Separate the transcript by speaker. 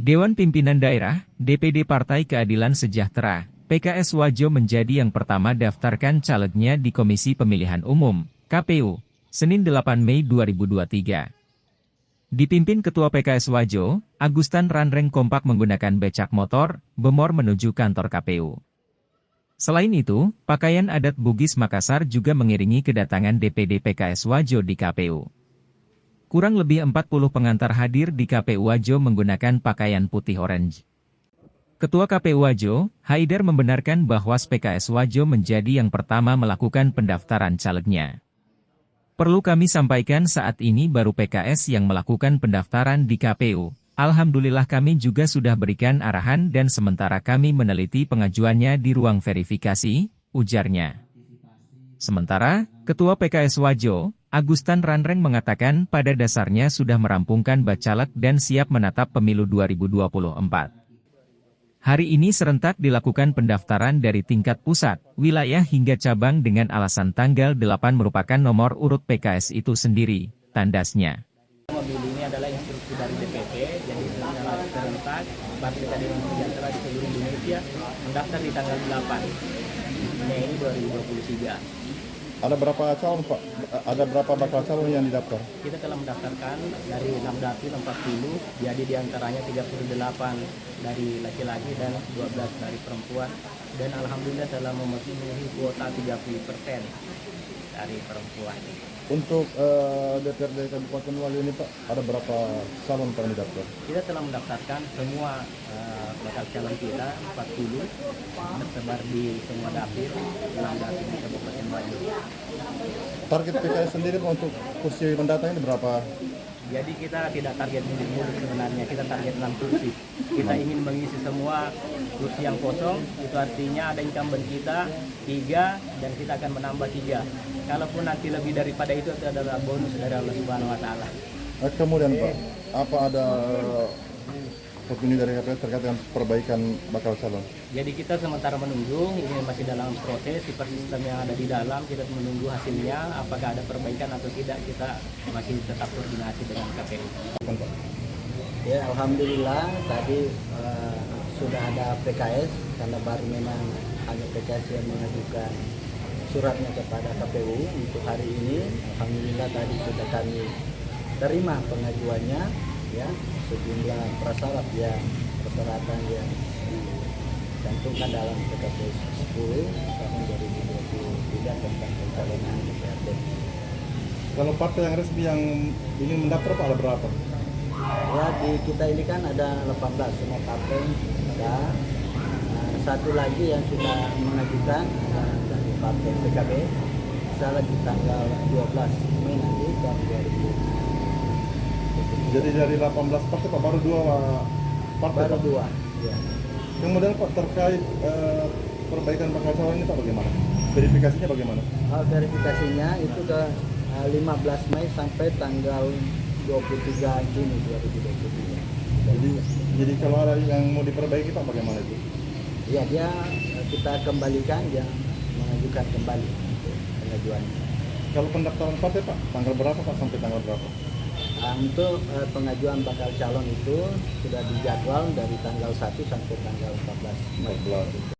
Speaker 1: Dewan Pimpinan Daerah, DPD Partai Keadilan Sejahtera, PKS Wajo menjadi yang pertama daftarkan calegnya di Komisi Pemilihan Umum, KPU, Senin 8 Mei 2023. Dipimpin Ketua PKS Wajo, Agustan Ranreng kompak menggunakan becak motor, bemor menuju kantor KPU. Selain itu, pakaian adat Bugis Makassar juga mengiringi kedatangan DPD PKS Wajo di KPU. Kurang lebih 40 pengantar hadir di KPU Wajo menggunakan pakaian putih orange. Ketua KPU Wajo, Haidar membenarkan bahwa PKS Wajo menjadi yang pertama melakukan pendaftaran calegnya. Perlu kami sampaikan saat ini baru PKS yang melakukan pendaftaran di KPU. Alhamdulillah kami juga sudah berikan arahan dan sementara kami meneliti pengajuannya di ruang verifikasi, ujarnya. Sementara, Ketua PKS Wajo, Agustan Ranreng mengatakan pada dasarnya sudah merampungkan bacalek dan siap menatap pemilu 2024. Hari ini serentak dilakukan pendaftaran dari tingkat pusat, wilayah hingga cabang dengan alasan tanggal 8 merupakan nomor urut PKS itu sendiri, tandasnya.
Speaker 2: Pemilu ini adalah instruksi dari DPP, jadi secara serentak Partai Keadilan Sejahtera di seluruh Indonesia mendaftar di tanggal 8 Mei 2023.
Speaker 3: Ada berapa calon Pak? Ada berapa bakal calon yang didaftar?
Speaker 2: Kita telah mendaftarkan dari 6 dapil 40, jadi diantaranya 38 dari laki-laki dan 12 dari perempuan. Dan alhamdulillah telah memenuhi kuota 30% dari perempuan.
Speaker 3: Untuk DPRD Kabupaten Wajo ini Pak, ada berapa calon yang didaftar?
Speaker 2: Kita telah mendaftarkan semua bakal calon kita 40 tersebar di semua dapil 6 dapil di Kabupaten Wajo.
Speaker 3: Target PKS sendiri Pak, untuk kursi mendatang ini berapa?
Speaker 2: Jadi kita tidak target mudik sebenarnya, kita target 6 kursi. Kita ingin mengisi semua kursi yang kosong, itu artinya ada incumbent kita 3 dan kita akan menambah 3. Kalaupun nanti lebih daripada itu adalah bonus dari Allah Subhanahu wa taala.
Speaker 3: Kemudian Pak, apa ada opini dari KPU terkait dengan perbaikan bakal calon?
Speaker 2: Jadi kita sementara menunggu, ini masih dalam proses super sistem yang ada di dalam, kita menunggu hasilnya, apakah ada perbaikan atau tidak, kita masih tetap koordinasi dengan KPU.
Speaker 4: Ya, alhamdulillah tadi sudah ada PKS, karena baru memang hanya PKS yang mengajukan suratnya kepada KPU untuk hari ini. Alhamdulillah tadi sudah kami terima pengajuannya, ya, sejumlah persyaratan yang dicantumkan dalam PKP 10 tahun 2023 tentang pencalonan DPRD.
Speaker 3: Kalau partai yang resmi yang ingin mendaftar Pak ada berapa?
Speaker 4: Ya, di kita ini kan ada 18 semua partai, ada satu lagi yang sudah mengajukan dari partai PKB, salah di tanggal 12 Mei nanti tahun 2023.
Speaker 3: Jadi dari 18 partai Pak baru 2 partai?
Speaker 4: Baru
Speaker 3: Pak?
Speaker 4: 2, ya.
Speaker 3: Kemudian Pak terkait perbaikan bakal calon ini Pak bagaimana? Verifikasinya bagaimana?
Speaker 4: Verifikasinya itu ke 15 Mei sampai tanggal 23 Juni 2023.
Speaker 3: Jadi kalau ada yang mau diperbaiki Pak bagaimana itu?
Speaker 4: Ya, dia kita kembalikan, dia mengajukan kembali untuk pengajuannya.
Speaker 3: Kalau pendaftaran partai Pak, tanggal berapa Pak sampai tanggal berapa?
Speaker 4: Untuk pengajuan bakal calon itu sudah dijadwal dari tanggal 1 sampai tanggal 14 Mei.